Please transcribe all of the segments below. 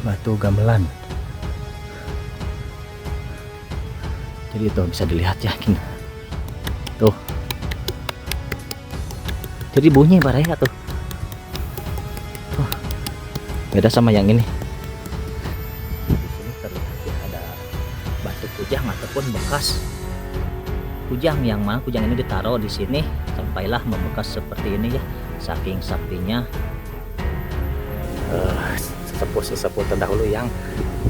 batu gamelan. Jadi itu bisa dilihat ya gini. Tuh. Jadi bunyi baraya tuh. Tuh. Beda sama yang ini. Di sini terlihat ya ada batu kujang ataupun bekas kujang, yang mana kujang ini ditaruh di sini sampailah membekas seperti ini ya. Saking saktinya sesepuh terdahulu yang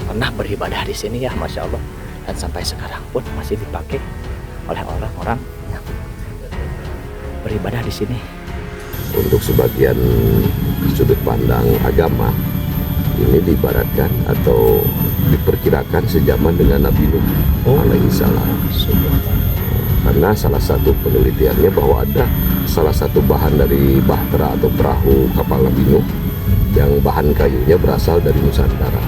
pernah beribadah di sini ya, masya Allah. Dan sampai sekarang pun masih dipakai oleh orang-orang yang beribadah di sini. Untuk sebagian sudut pandang agama, ini diibaratkan atau diperkirakan sejaman dengan Nabi Nuh alaihi salam. Karena salah satu penelitiannya bahwa ada salah satu bahan dari bahtera atau perahu kapal Nabi Nuh yang bahan kayunya berasal dari Nusantara.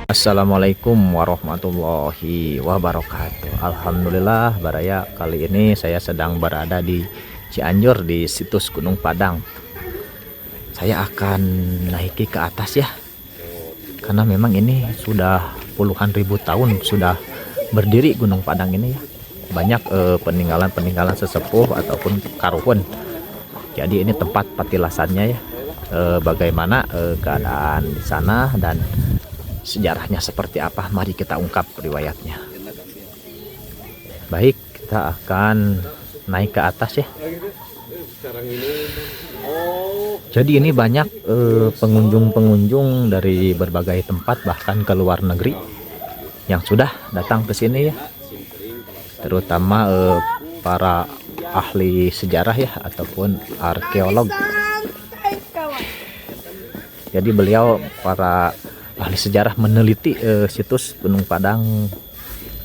Assalamualaikum warahmatullahi wabarakatuh. Alhamdulillah baraya, kali ini saya sedang berada di Cianjur di situs Gunung Padang. Saya akan naiki ke atas ya, karena memang ini sudah puluhan ribu tahun sudah berdiri Gunung Padang ini ya. Banyak peninggalan-peninggalan sesepuh ataupun karuhun. Jadi ini tempat patilasannya ya. Bagaimana keadaan di sana dan sejarahnya seperti apa, mari kita ungkap riwayatnya. Baik, kita akan naik ke atas ya. Jadi ini banyak pengunjung-pengunjung dari berbagai tempat, bahkan ke luar negeri yang sudah datang ke sini ya. Terutama para ahli sejarah ya ataupun arkeolog. Jadi beliau para ahli sejarah meneliti situs Gunung Padang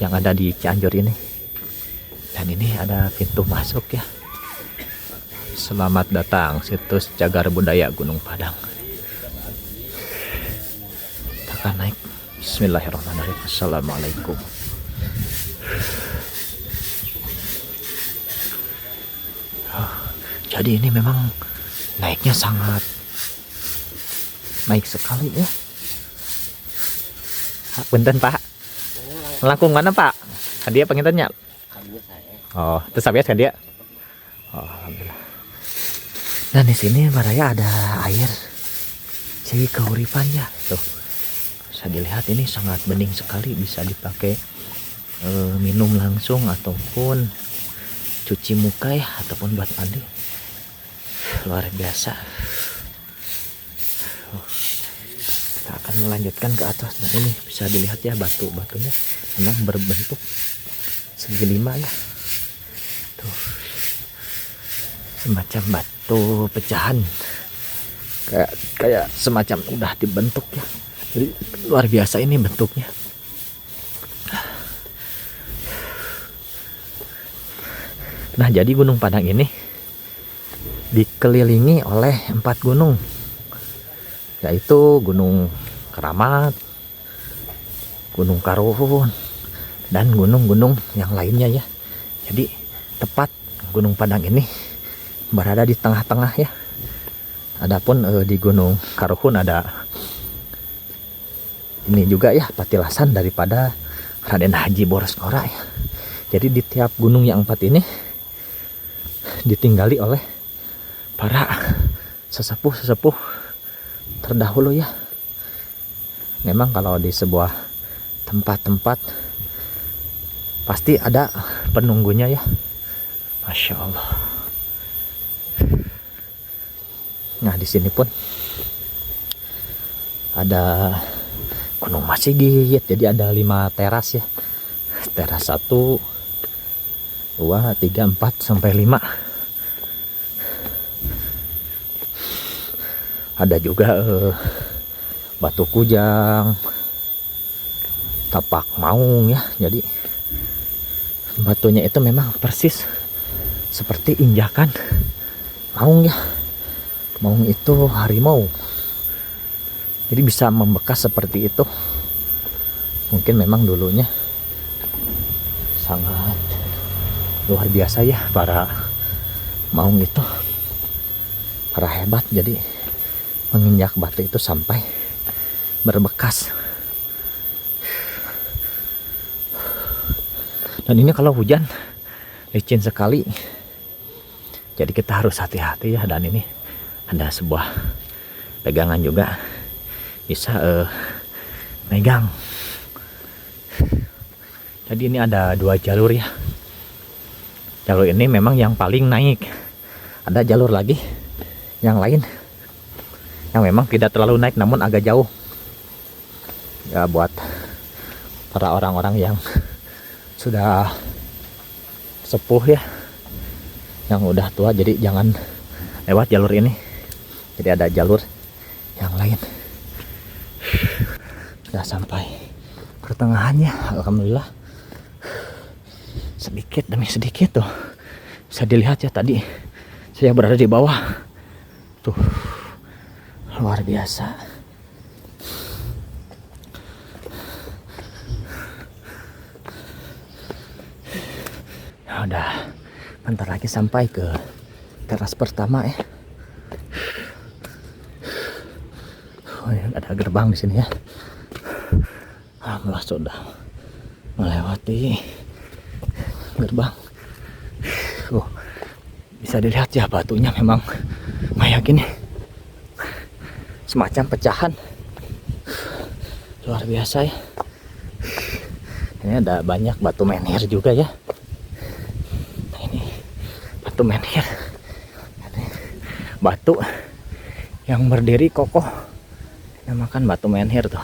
yang ada di Cianjur ini. Dan ini ada pintu masuk ya. Selamat datang situs Cagar Budaya Gunung Padang. Kita akan naik. Bismillahirrahmanirrahim. Assalamualaikum. Jadi ini memang naiknya sangat naik sekali ya. Punten Pak, langkung mana Pak? Hadiah pengintennya? Oh, terus habis kan dia? Oh, alhamdulillah. Dan di sini baraya ada air Ciwi Kauripan ya. Tuh, bisa dilihat ini sangat bening sekali, bisa dipakai minum langsung ataupun cuci muka ya, ataupun buat mandi. Luar biasa. Kita akan melanjutkan ke atas. Nah ini bisa dilihat ya, batu-batunya memang berbentuk segi lima ya. Tuh, semacam batu pecahan, kayak semacam udah dibentuk ya. Jadi luar biasa ini bentuknya. Nah jadi Gunung Padang ini dikelilingi oleh 4 gunung, yaitu Gunung Keramat, Gunung Karuhun, dan gunung-gunung yang lainnya ya. Jadi tepat Gunung Padang ini berada di tengah-tengah ya. Adapun di Gunung Karuhun ada ini juga ya, patilasan daripada Raden Haji Boros Ngora ya. Jadi di tiap gunung yang 4 ini ditinggali oleh para sesepuh terdahulu ya. Memang kalau di sebuah tempat-tempat pasti ada penunggunya ya. Masya Allah. Nah di sini pun ada Gunung Masigit. Jadi ada 5 teras ya. Teras 1, 2, 3, 4 sampai 5. Ada juga batu kujang, tapak maung ya. Jadi batunya itu memang persis seperti injakan maung ya. Maung itu harimau, jadi bisa membekas seperti itu. Mungkin memang dulunya sangat luar biasa ya para maung itu, para hebat. Jadi menginjak batu itu sampai berbekas. Dan ini kalau hujan licin sekali, jadi kita harus hati-hati ya. Dan ini ada sebuah pegangan juga, bisa megang. Jadi ini ada 2 jalur ya. Jalur ini memang yang paling naik. Ada jalur lagi yang lain yang memang tidak terlalu naik namun agak jauh. Ya buat para orang-orang yang sudah sepuh ya, yang udah tua, jadi jangan lewat jalur ini. Jadi ada jalur yang lain. Sudah sampai pertengahannya, alhamdulillah. Sedikit demi sedikit tuh bisa dilihat ya, tadi saya berada di bawah tuh, luar biasa. Ya udah, bentar lagi sampai ke teras pertama ya. Oh, ya, ada gerbang di sini ya. Alhamdulillah sudah melewati gerbang. Bisa dilihat ya, batunya memang kayak gini, semacam pecahan, luar biasa ya. Ini ada banyak batu menhir juga ya. Nah, ini batu menhir, batu yang berdiri kokoh, namakan batu menhir tuh.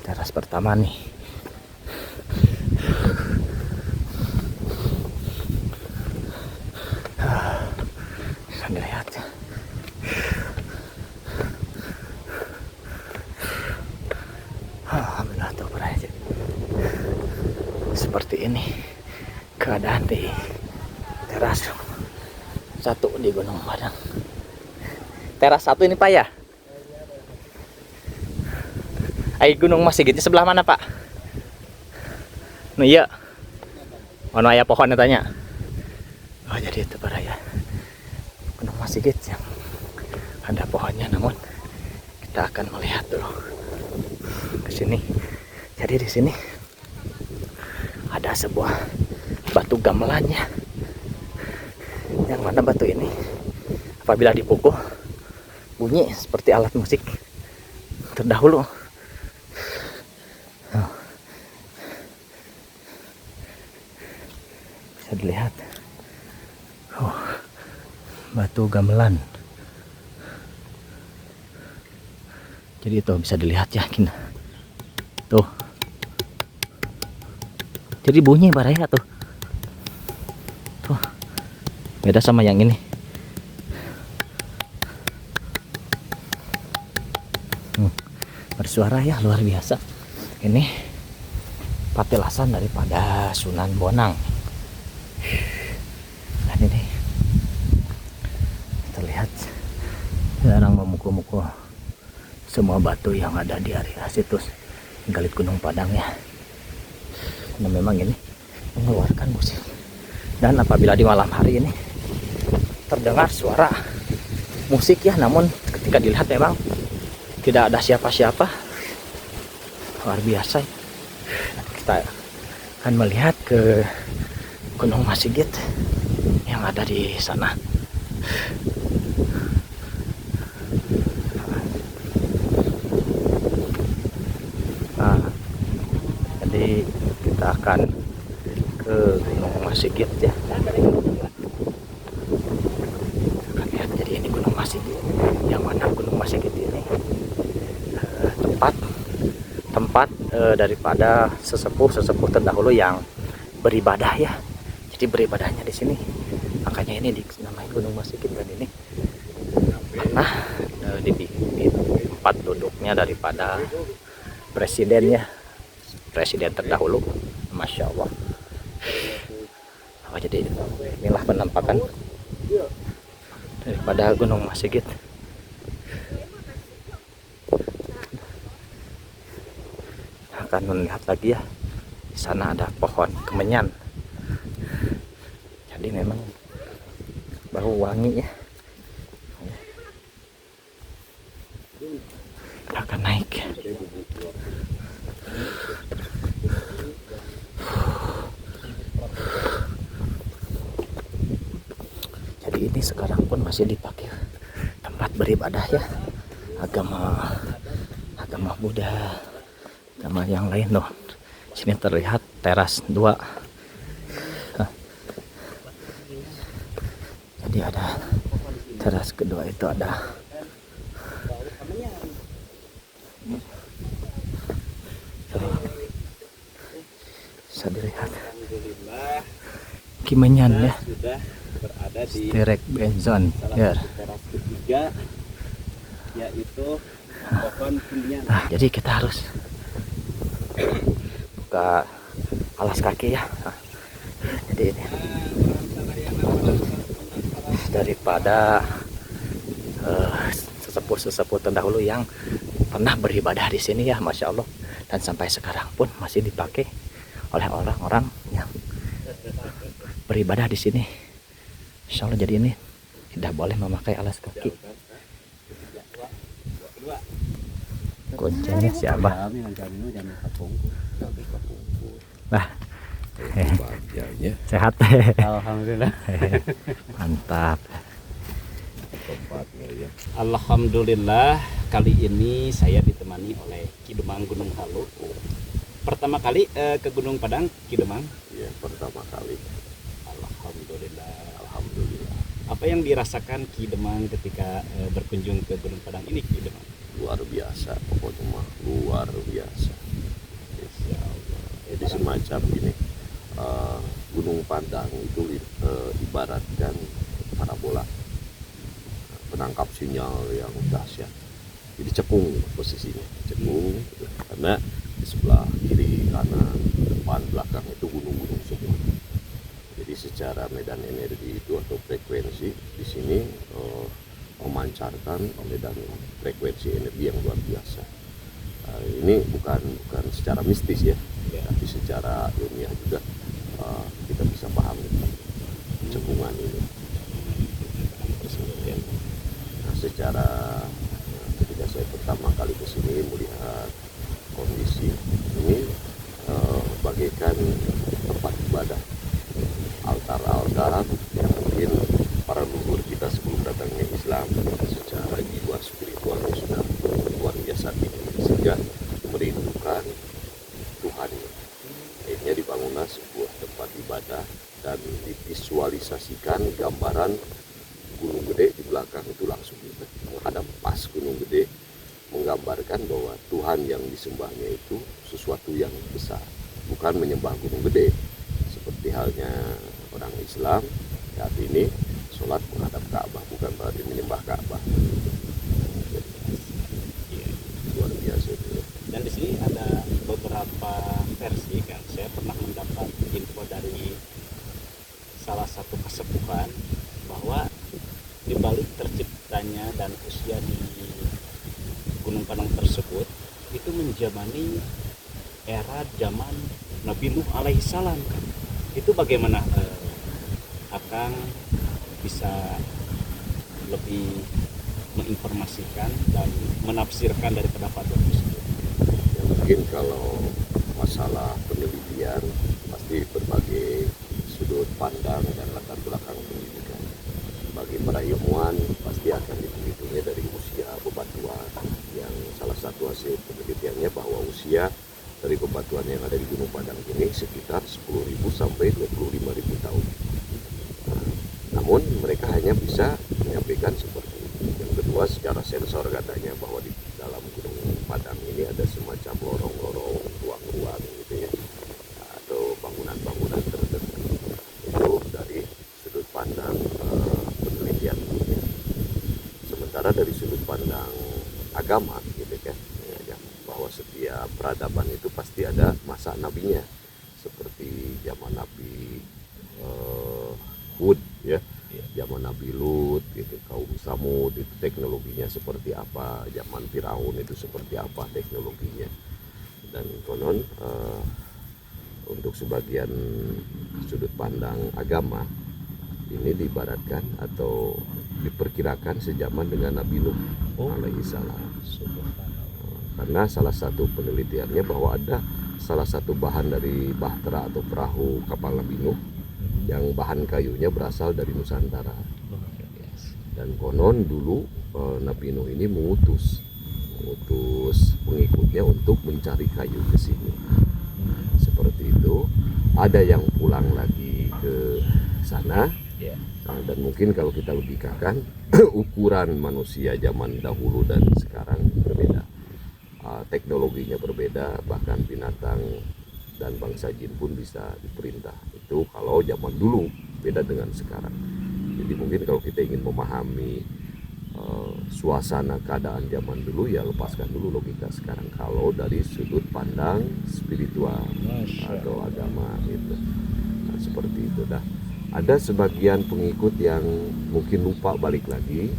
Teras pertama nih. Bisa dilihat. Alhamdulillah tuh berhasil. Seperti ini keadaan di teras 1 di Gunung Padang. Teras 1 ini Pak ya? Gunung Masigit sebelah mana Pak? Nah iya. Mana ayah pohonnya tanya. Oh jadi itu ya, Gunung Masigit yang ada pohonnya, namun kita akan melihat dulu ke sini. Jadi di sini ada sebuah batu gamelannya, yang mana batu ini apabila dipukul bunyi seperti alat musik terdahulu. Bisa dilihat, batu gamelan. Jadi itu bisa dilihat ya, tuh. Jadi bunyi baraya tuh. Tuh. Beda sama yang ini. Bersuara ya, luar biasa. Ini patilasan daripada Sunan Bonang. Dan ini terlihat jarang memukul-mukul semua batu yang ada di area situs Galit Gunung Padang ya. Nah, memang ini mengeluarkan musik. Dan apabila di malam hari ini terdengar suara musik ya, namun ketika dilihat memang tidak ada siapa-siapa. Luar biasa. Kita akan melihat ke Gunung Masigit yang ada di sana. Nah, jadi kita akan ke Gunung Masigit ya. Kita lihat, jadi ini Gunung Masigit. Yang mana Gunung Masigit ini tempat daripada sesepuh terdahulu yang beribadah ya. Jadi beribadahnya di sini, makanya ini dinamai Gunung Masigit. Dan ini pernah di tempat duduknya daripada presiden terdahulu. Masya Allah. Jadi inilah penampakan daripada Gunung Masigit. akan melihat lagi ya. Di sana ada pohon kemenyan. Jadi memang bau wangi ya. Kita akan naik. Jadi ini sekarang pun masih dipakai tempat beribadah ya. Agama Buddha, agama yang lain loh. Sini terlihat teras 2. Jadi ada teras kedua itu ada bisa dilihat Kemenyan ya, sudah berada di Sterek Benzon ya. teras ketiga, yaitu pohon kemenyan. Nah, jadi kita harus buka alas kaki ya. Nah, jadi ini daripada sesepuh-sesepuh terdahulu yang pernah beribadah di sini ya, masya Allah, dan sampai sekarang pun masih dipakai oleh orang-orang yang beribadah di sini. Insya Allah, jadi ini tidak boleh memakai alas kaki. Kuncinya si Abah. Nah, Bahagianya sehat. Alhamdulillah. Mantap. tempatnya ya. Alhamdulillah, kali ini saya ditemani oleh Ki Demang Gunung Halu. Pertama kali ke Gunung Padang, Ki Demang. Ya, pertama kali. Alhamdulillah. Alhamdulillah. Apa yang dirasakan Ki Demang ketika berkunjung ke Gunung Padang ini, Ki Demang? Luar biasa, pokoknya mah luar biasa. Ya Allah. Jadi semacam ini, Gunung Padang itu ibaratkan parabola penangkap sinyal yang dahsyat. Jadi cekung posisinya, cekung, karena di sebelah kiri, kanan, depan, belakang itu gunung-gunung semua. Jadi secara medan energi itu atau frekuensi di sini memancarkan medan frekuensi energi yang luar biasa. Ini bukan secara mistis ya, tapi secara ilmiah juga kita bisa pahami cekungan ini. Nah, secara ketika saya pertama kali ke sini melihat kondisi ini bagaikan tempat ibadah, altar-altar yang mungkin para leluhur kita sebelum datangnya Islam secara jiwa spiritualnya sudah luar biasa tinggi sehingga merindukan Tuhannya. Akhirnya dibangunlah sebuah tempat ibadah dan divisualisasikan gambaran Gunung Gede di belakang itu langsung menghadap pas Gunung Gede, menggambarkan bahwa Tuhan yang disembahnya itu sesuatu yang besar, bukan menyembah Gunung Gede seperti halnya orang Islam saat ini sholat menghadap Ka'bah, bukan berarti menyembah Ka'bah. Luar biasa itu ya. Dan di sini ada beberapa versi kan. Saya pernah mendapat info dari salah satu kesepuhan bahwa di balik terciptanya dan usia di Gunung Padang tersebut itu menjamani era zaman Nabi Nuh alaihissalam kan. Itu bagaimana Akang bisa lebih menginformasikan dan menafsirkan dari pendapat tersebut? Ya, mungkin kalau masalah penelitian pasti berbagai sudut pandang dan latar belakang pendidikan. Bagi para ilmuwan pasti akan dihitungnya dari usia bebatuan, yang salah satu hasil penelitiannya bahwa usia dari bebatuan yang ada di Gunung Padang ini sekitar 10.000 sampai 25.000 tahun. Namun mereka hanya bisa menyampaikan seperti itu. Yang kedua, secara sensor katanya bahwa di dalam Gunung Padang ini ada semacam lorong-lorong, ruang-ruang gitu ya, atau bangunan-bangunan tertentu. Itu dari sudut pandang penelitian dunia. Sementara dari sudut pandang agama gitu kan, ya, bahwa setiap peradaban itu pasti ada masa nabinya, seperti zaman Nabi Hud ya, zaman Nabi Lut gitu, kaum Samud itu teknologinya seperti apa, zaman Firaun itu seperti apa teknologinya. Dan konon untuk sebagian sudut pandang agama ini diibaratkan atau diperkirakan sejaman dengan Nabi Nuh alaihi salam. Karena salah satu penelitiannya bahwa ada salah satu bahan dari bahtera atau perahu kapal Nabi Nuh yang bahan kayunya berasal dari Nusantara. Dan konon dulu Nabi Nuh ini mengutus pengikutnya untuk mencari kayu ke sini. Seperti itu. Ada yang pulang lagi ke sana. Dan mungkin kalau kita logikakan ukuran manusia zaman dahulu dan sekarang berbeda. Teknologinya berbeda, bahkan binatang dan bangsa jin pun bisa diperintah. Itu kalau zaman dulu, beda dengan sekarang. Jadi mungkin kalau kita ingin memahami suasana keadaan zaman dulu, ya lepaskan dulu logika sekarang. Kalau dari sudut pandang spiritual atau agama itu, nah, seperti itu dah. Ada sebagian pengikut yang mungkin lupa balik lagi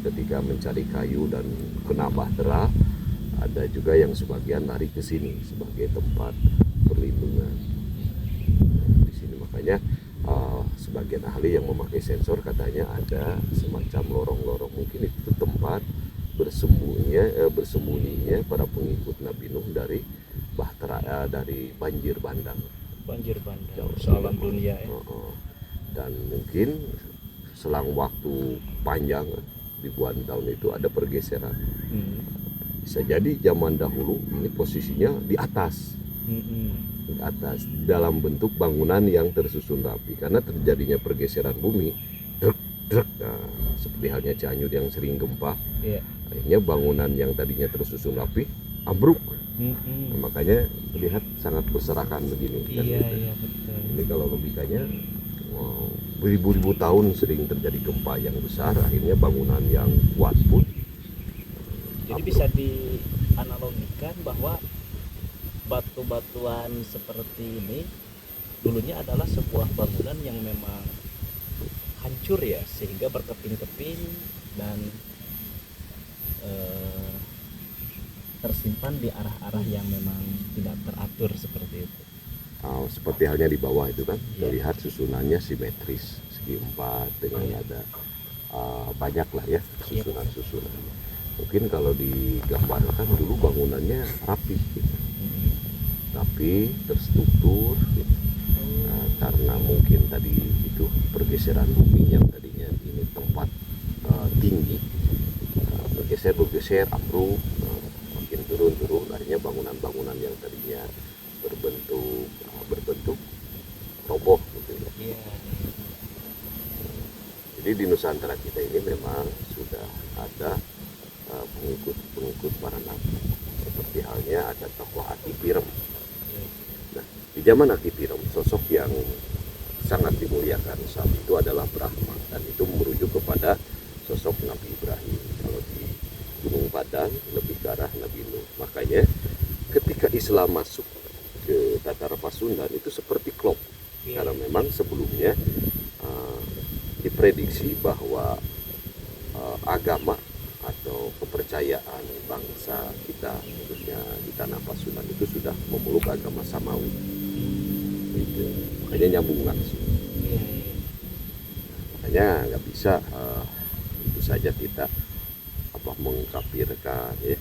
ketika mencari kayu dan kena bahtera. Ada juga yang sebagian lari ke sini sebagai tempat perlindungan di sini. Makanya sebagian ahli yang memakai sensor katanya ada semacam lorong-lorong, mungkin itu tempat bersembunyinya para pengikut Nabi Nuh dari bahtera, dari banjir bandang. Soalan dunia ya. Dan mungkin selang waktu panjang ribuan tahun itu ada pergeseran. Bisa jadi zaman dahulu ini posisinya di atas, dalam bentuk bangunan yang tersusun rapi. Karena terjadinya pergeseran bumi, seperti halnya Cianjur yang sering gempa, akhirnya bangunan yang tadinya tersusun rapi ambruk. Nah, makanya terlihat sangat berserakan begini. Betul. Ini kalau logikanya beribu-ribu tahun sering terjadi gempa yang besar, akhirnya bangunan yang kuat pun Jadi bisa dianalogikan bahwa batu-batuan seperti ini dulunya adalah sebuah bangunan yang memang hancur ya, sehingga berkeping-keping dan tersimpan di arah-arah yang memang tidak teratur seperti itu. Seperti halnya di bawah itu kan, terlihat susunannya simetris, segi empat dengan ada banyak lah ya susunan-susunan. Mungkin kalau digambarkan dulu bangunannya rapi, gitu. Rapi, terstruktur, gitu. Nah, karena mungkin tadi itu pergeseran bumi yang tadinya ini tempat tinggi, bergeser ambruk, makin turun, akhirnya bangunan-bangunan yang tadinya berbentuk roboh gitu ya. Jadi di Nusantara kita ini memang sudah ada pengikut para nabi. Seperti halnya ada tokoh Aki Pirem. Nah, di zaman Aki Pirem, sosok yang sangat dimuliakan saat itu adalah Brahma, dan itu merujuk kepada sosok Nabi Ibrahim. Kalau di Gunung Padang lebih ke arah Nabi Nuh. Makanya ketika Islam masuk ke Tatar Pasundan itu seperti klop, karena memang sebelumnya diprediksi bahwa agama atau kepercayaan bangsa kita, khususnya di tanah Pasundan, itu sudah memeluk agama Samawi. Gitu. Makanya nyambung langsung. Makanya nggak bisa itu saja kita mengkafirkan ya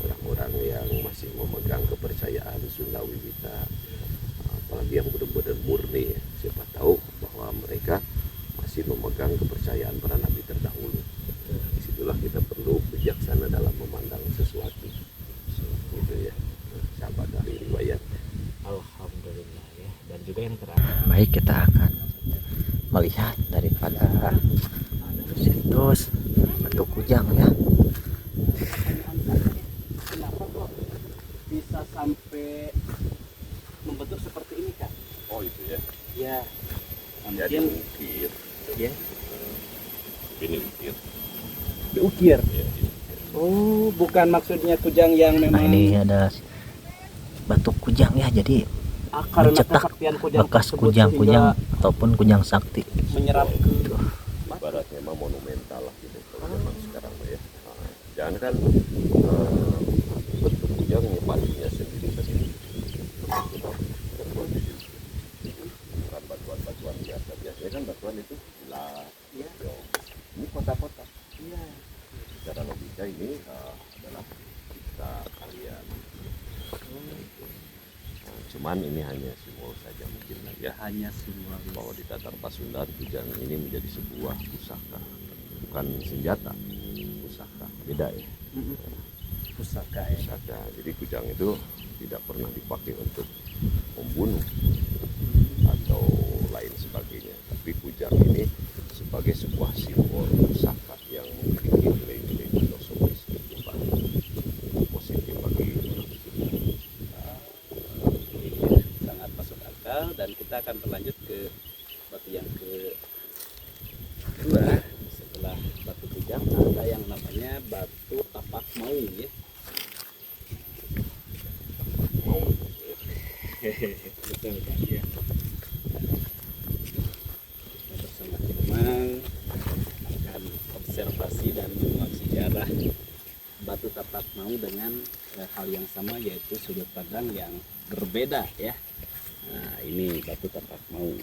orang-orang yang masih memegang kepercayaan Sunda Wiwita, apalagi yang benar-benar murni ya. Siapa tahu bahwa mereka masih memegang kepercayaan para nabi terdahulu. Disitulah kita perlu bijaksana dalam memandang sesuatu gitu ya, sahabat dari riwayat. Alhamdulillah ya. Dan juga yang terakhir, baik, kita akan melihat daripada situs Batu Kujang ya. Kenapa kok bisa sampai membentuk seperti ini kan? Oh itu ya. Ya, Jadi mungkin ukir. ya Ini ukir. diukir. Ya, ini. Oh, bukan maksudnya kujang yang Nah, memang ini ada Batu Kujang ya, jadi karena mencetak kesaktian kujang bekas tersebut kujang-kujang sehingga ataupun kujang sakti. menyerap ke Ibaratnya mah monumental lah gitu kalau zaman sekarang ya. Jangan kan bentuk kujang pastinya sendiri ini adalah cipta karya. Nah, cuman ini hanya simbol saja mungkin lah ya, Hanya simbol. bahwa di Tatar Pasundan kujang ini menjadi sebuah pusaka, bukan senjata. Pusaka beda ya, Pusaka ya. pusaka. Jadi kujang itu tidak pernah dipakai untuk membunuh atau lain sebagainya, tapi kujang ini sebagai sebuah simbol pusaka yang memiliki nilai-nilai filosofis kehidupan positif bagi orang Sunda. Ini sangat masuk akal, dan kita akan berlanjut ke batu yang kedua. Setelah batu kujang ada yang namanya batu tapak maung ya. Mau Betul kan ya. Kita bersama Kidemang akan observasi dan menguak sejarah batu tapak maung dengan hal yang sama, yaitu sudut pandang yang berbeda ya. Nah, ini batu tapak maung.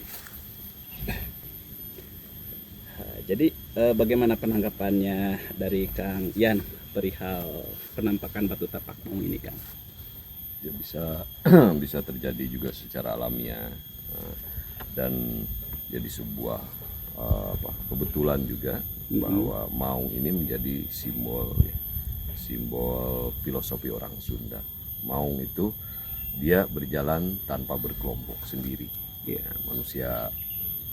Jadi bagaimana penanggapannya dari Kang Yan perihal penampakan batu tapak maung ini, Kang? ya bisa bisa terjadi juga secara alamiah, dan jadi sebuah kebetulan juga bahwa maung ini menjadi simbol filosofi orang Sunda. Maung itu dia berjalan tanpa berkelompok sendiri, ya, manusia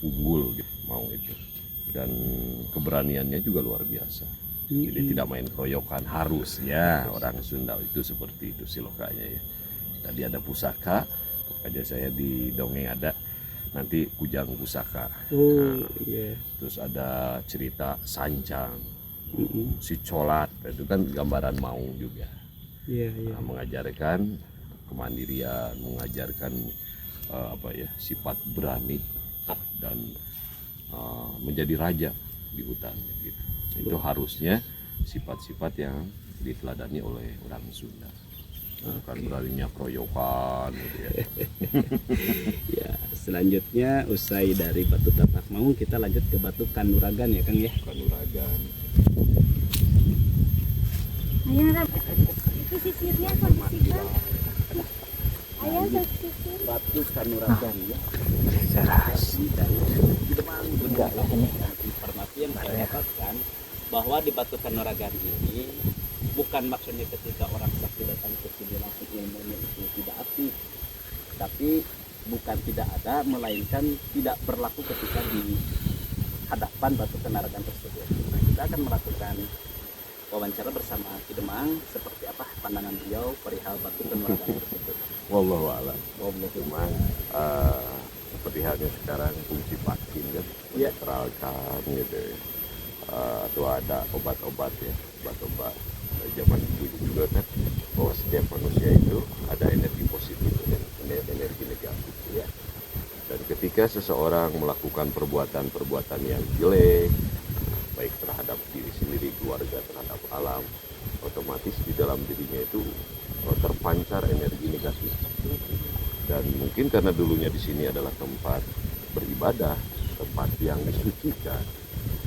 unggul gitu maung itu, dan keberaniannya juga luar biasa. Jadi tidak main keroyokan, harus ya orang Sunda itu seperti itu silokanya ya. Tadi ada pusaka, makanya saya di dongeng ada nanti kujang pusaka. Iya. Terus ada cerita sancang, si colat, itu kan gambaran maung juga. Iya, Nah, mengajarkan kemandirian, mengajarkan sifat berani dan menjadi raja di hutan gitu. Itu harusnya sifat-sifat yang diteladani oleh orang Sunda. Bukan beraninya keroyokan gitu ya. Ya, selanjutnya usai dari batu tapak maung kita lanjut ke batu kanuragan ya, Kang ya. Kanuragan. Ayah, itu sisirnya kok disisir? Ayah, saya sisir. Batu kanuragan ya. Jelas. Dan Kidemang Enggak lah ini. informasi yang saya dapatkan bahwa di batu kanuragan ini bukan maksudnya ketika orang sakti datang ke sini langsung ilmunya itu tidak aktif, tapi bukan tidak ada, melainkan tidak berlaku ketika di hadapan batu kanuragan tersebut. Nah, kita akan melakukan wawancara bersama Kidemang seperti apa pandangan beliau perihal batu kanuragan tersebut. Wallahu a'lam. Wallahu Cuman seperti halnya sekarang fungsi vaksin kan menetralkan gitu ya. Atau ada obat-obat ya, obat-obat zaman dulu juga kan, bahwa setiap manusia itu ada energi positif dan energi negatif ya. Dan ketika seseorang melakukan perbuatan-perbuatan yang jelek, baik terhadap diri sendiri, keluarga, terhadap alam, otomatis di dalam dirinya itu terpancar energi negatif. Dan mungkin karena dulunya di sini adalah tempat beribadah, tempat yang disucikan,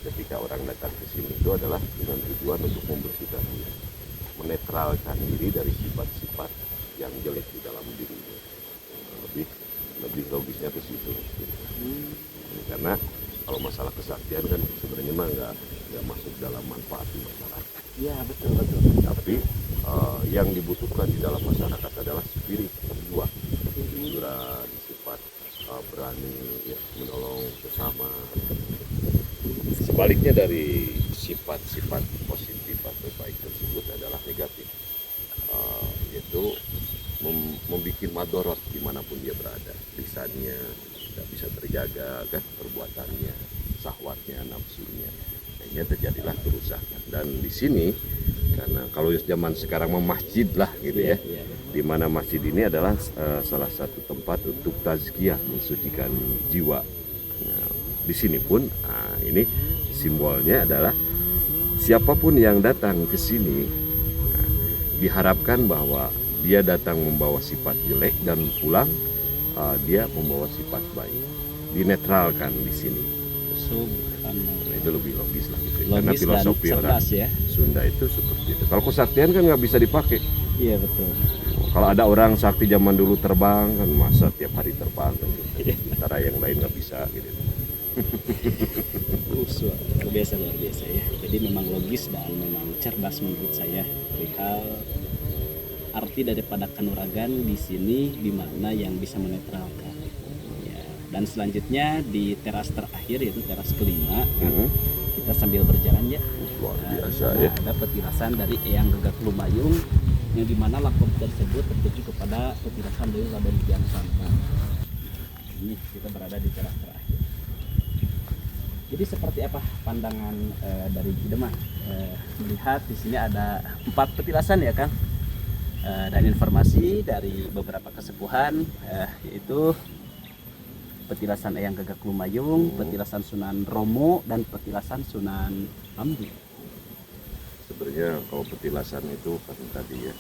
ketika orang datang ke sini itu adalah dengan tujuan untuk membersihkan diri, menetralkan diri dari sifat-sifat yang jelek di dalam dirinya. Lebih logisnya ke situ. Karena kalau masalah kesaktian kan sebenarnya mah nggak masuk dalam manfaat di masyarakat. Ya, betul. Tapi yang dibutuhkan di dalam masyarakat adalah spirit jiwa, kejujuran, sifat berani ya, menolong sesama. Sebaliknya dari sifat-sifat positif atau baik tersebut adalah negatif, yaitu membuat madorot dimanapun dia berada. Lisannya tidak bisa terjaga kan, perbuatannya, syahwatnya, nafsunya, akhirnya terjadilah kerusakan. Dan di sini karena kalau zaman sekarang masjid lah gitu ya, di mana masjid ini adalah salah satu tempat untuk tazkiyah, mensucikan jiwa. Nah, di sini pun ini simbolnya adalah siapapun yang datang ke sini diharapkan bahwa dia datang membawa sifat jelek dan pulang dia membawa sifat baik, dinetralkan di sini. Nah, itu lebih logis lah gitu. Karena Logis dan filosofi orang cerdas ya. Sunda itu seperti itu. Kalau kesaktian kan nggak bisa dipakai. Iya betul. Kalau ada orang sakti zaman dulu terbang kan masa tiap hari terbang kan gitu. Sementara yang lain nggak bisa gitu. Luar biasa ya. Jadi memang logis dan memang cerdas menurut saya perihal arti daripada kanuragan di sini di mana yang bisa menetralkan. Ya. Dan selanjutnya di teras terakhir yaitu teras kelima kita sambil berjalan ya. Luar biasa ya. Ada petilasan dari Eyang Gagak Lumayung yang dimana lakon tersebut tertuju kepada petilasan dari Raden Kian Santang. Ini kita berada di teras terakhir. Jadi seperti apa pandangan dari Kidemah melihat di sini ada 4 petilasan ya Kang, dan informasi dari beberapa kesepuhan yaitu petilasan Eyang Gagak Lumayung, petilasan Sunan Romo, dan petilasan Sunan Amdu. Sebenarnya kalau petilasan itu kan tadi ya,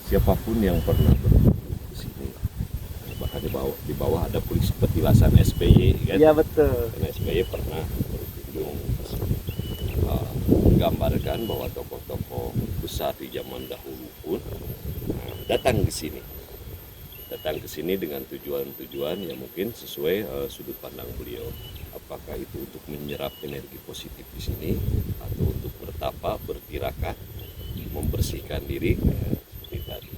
siapapun yang pernah berkunjung ke sini, bahkan di bawah ada petilasan SBY kan. Iya betul. Dan SBY pernah berkunjung ke sini. Menggambarkan bahwa tokoh-tokoh besar di zaman dahulu pun datang ke sini. Datang ke sini dengan tujuan-tujuan yang mungkin sesuai sudut pandang beliau. Apakah itu untuk menyerap energi positif di sini atau untuk bertapa, bertirakat, membersihkan diri seperti tadi.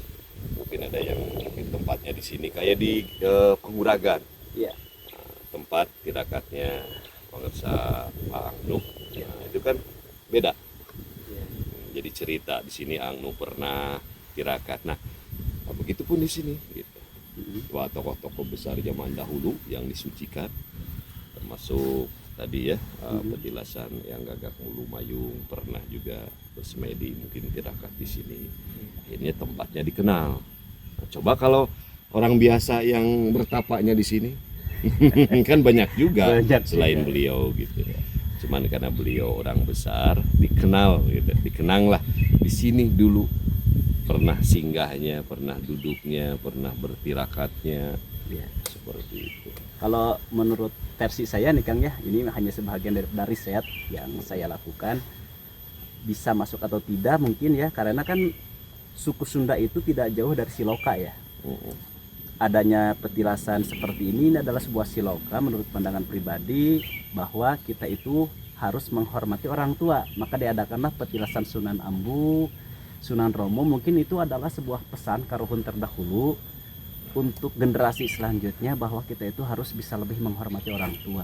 Mungkin ada yang mungkin tempatnya di sini kayak di Penguragan. Iya. Tempat tirakatnya Pangersa Angnu. Nah, itu kan beda. Jadi cerita di sini Angnu pernah tirakat. Nah, begitupun di sini gitu. Wah, tokoh-tokoh besar zaman dahulu yang disucikan termasuk tadi ya petilasan yang Gagak Lumayung pernah juga bersemedi mungkin tirakat di sini. Akhirnya tempatnya dikenal. Nah, coba kalau orang biasa yang bertapaknya di sini kan banyak juga selain beliau gitu. Cuman karena beliau orang besar dikenal gitu, dikenang lah di sini dulu pernah singgahnya, pernah duduknya, pernah bertirakatnya ya, seperti itu. Kalau menurut versi saya nih Kang ya, ini hanya sebagian dari riset yang saya lakukan. Bisa masuk atau tidak mungkin ya, karena kan suku Sunda itu tidak jauh dari Siloka ya. Adanya petilasan seperti ini adalah sebuah siloka menurut pandangan pribadi bahwa kita itu harus menghormati orang tua. Maka diadakanlah petilasan Sunan Ambu, Sunan Romo. Mungkin itu adalah sebuah pesan karuhun terdahulu untuk generasi selanjutnya bahwa kita itu harus bisa lebih menghormati orang tua.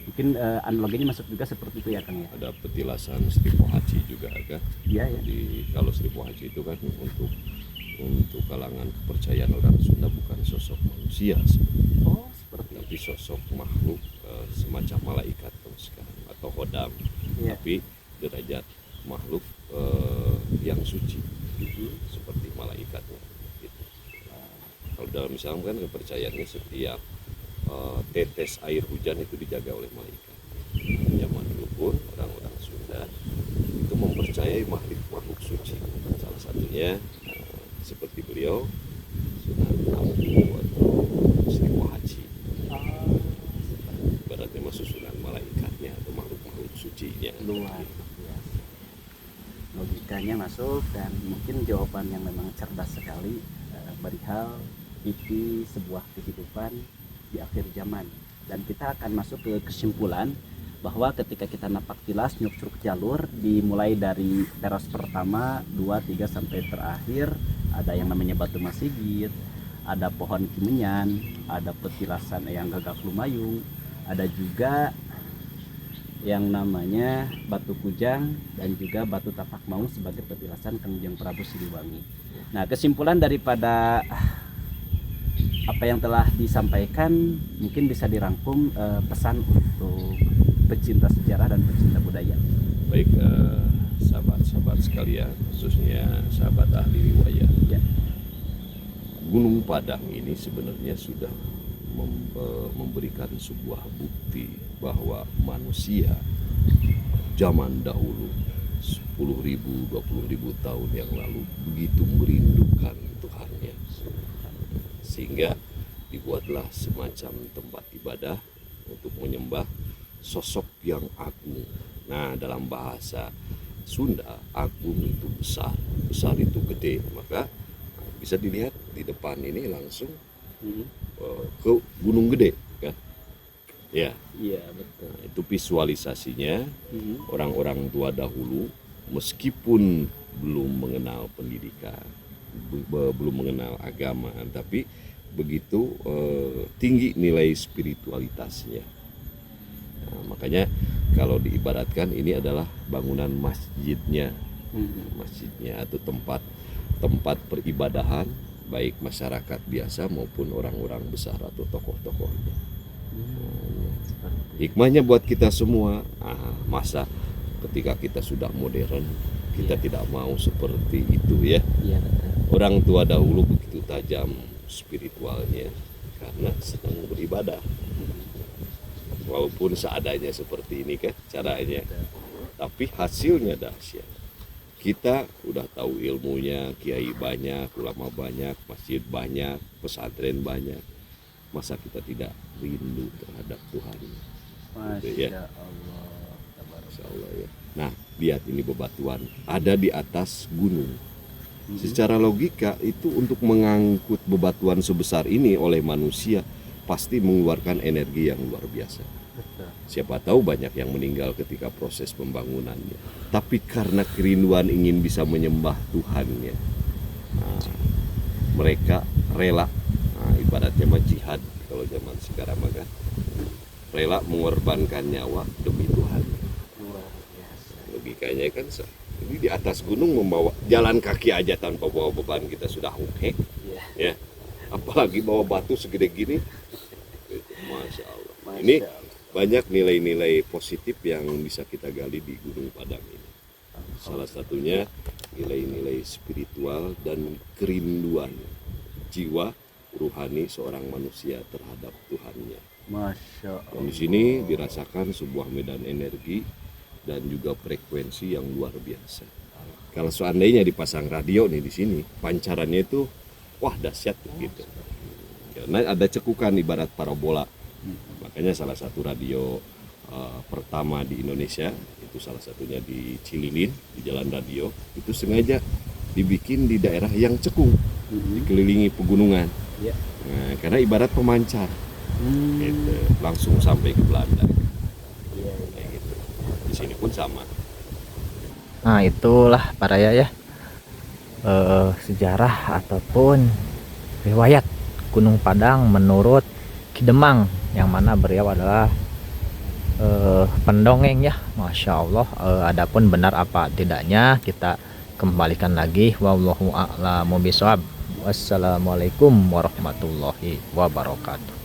Mungkin analoginya masuk juga seperti itu ya Kang ya. Ada petilasan Sri Pohaci juga kan. Iya ya. Jadi kalau Sri Pohaci itu kan untuk kalangan kepercayaan orang Sunda bukan sosok manusia Oh, seperti tapi sosok makhluk semacam malaikat sekarang atau hodam, Iya. tapi derajat makhluk yang suci seperti malaikatnya gitu. Kalau dalam Islam kan kepercayaannya setiap tetes air hujan itu dijaga oleh malaikat. Zaman dulu pun orang-orang Sunda itu mempercayai makhluk suci, salah satunya seperti beliau Sunan Ambu atau Sri Pohaci. Ibaratnya masuk susunan malaikatnya atau makhluk-makhluk sucinya. luar biasa. Logikanya masuk dan mungkin jawaban yang memang cerdas sekali perihal itu sebuah kehidupan di akhir zaman. Dan kita akan masuk ke kesimpulan bahwa ketika kita napak tilas nyuk-curug jalur dimulai dari teras pertama 2, 3 sampai terakhir ada yang namanya Batu Masigit, ada pohon Kimenyan, ada petilasan Eyang Gagak Lumayung, ada juga yang namanya Batu Kujang dan juga Batu Tapak Maung sebagai petilasan Kangjeng Prabu Siliwangi. Nah, kesimpulan daripada apa yang telah disampaikan mungkin bisa dirangkum pesan untuk pecinta sejarah dan pecinta budaya. Baik sahabat-sahabat sekalian, khususnya sahabat ahli riwayat Ya. Gunung Padang ini sebenarnya sudah memberikan sebuah bukti bahwa manusia zaman dahulu 10.000, 20.000 tahun yang lalu begitu merindukan Tuhannya, sehingga dibuatlah semacam tempat ibadah untuk menyembah sosok yang agung. Nah, dalam bahasa Sunda, agung itu besar, besar itu gede. Maka bisa dilihat di depan ini langsung ke Gunung Gede, kan? Ya, Iya, betul. itu visualisasinya orang-orang tua dahulu, meskipun belum mengenal pendidikan, belum mengenal agama, tapi begitu tinggi nilai spiritualitasnya. Nah, makanya kalau diibaratkan ini adalah bangunan masjidnya, atau tempat peribadahan baik masyarakat biasa maupun orang-orang besar atau tokoh-tokohnya. Hikmahnya buat kita semua, masa ketika kita sudah modern kita tidak mau seperti itu ya. Iya, betul. Orang tua dahulu begitu tajam spiritualnya karena sedang beribadah. Walaupun seadanya seperti ini kan caranya, tapi hasilnya dahsyat. Kita udah tahu ilmunya, kiai banyak, ulama banyak, masjid banyak, pesantren banyak. Masa kita tidak rindu terhadap Tuhan? Masya Allah. Masya Allah ya. Nah, lihat ini bebatuan ada di atas gunung. Secara logika itu untuk mengangkut bebatuan sebesar ini oleh manusia pasti mengeluarkan energi yang luar biasa. Betul. Siapa tahu banyak yang meninggal ketika proses pembangunannya. Tapi karena kerinduan ingin bisa menyembah Tuhannya, mereka rela, ibaratnya mah jihad kalau zaman sekarang maka rela mengorbankan nyawa demi Tuhan. Luar biasa. Logikanya kan jadi di atas gunung membawa jalan kaki aja tanpa bawa beban kita sudah oke, Iya. ya. Apalagi bawa batu segede gini, Masya Allah. Masya Ini Allah. banyak nilai-nilai positif yang bisa kita gali di Gunung Padang ini. Salah satunya nilai-nilai spiritual dan kerinduan jiwa ruhani seorang manusia terhadap Tuhannya. Masya Dan Allah. di sini dirasakan sebuah medan energi dan juga frekuensi yang luar biasa. Kalau seandainya dipasang radio nih di sini, pancarannya itu wah dahsyat gitu. Karena ada cekukan ibarat parabola. Makanya salah satu radio pertama di Indonesia itu salah satunya di Cililin di Jalan Radio itu sengaja dibikin di daerah yang cekung, dikelilingi pegunungan. Iya. Nah, karena ibarat pemancar, gitu, langsung sampai ke Belanda. Iya, Kayak gitu. Di sini pun sama. Nah itulah para ya sejarah ataupun riwayat Gunung Padang menurut Ki Demang, yang mana beliau adalah pendongeng ya. Masya Allah. Adapun benar apa tidaknya kita kembalikan lagi. Wallahu a'lamu bishawab. Wassalamualaikum warahmatullahi wabarakatuh.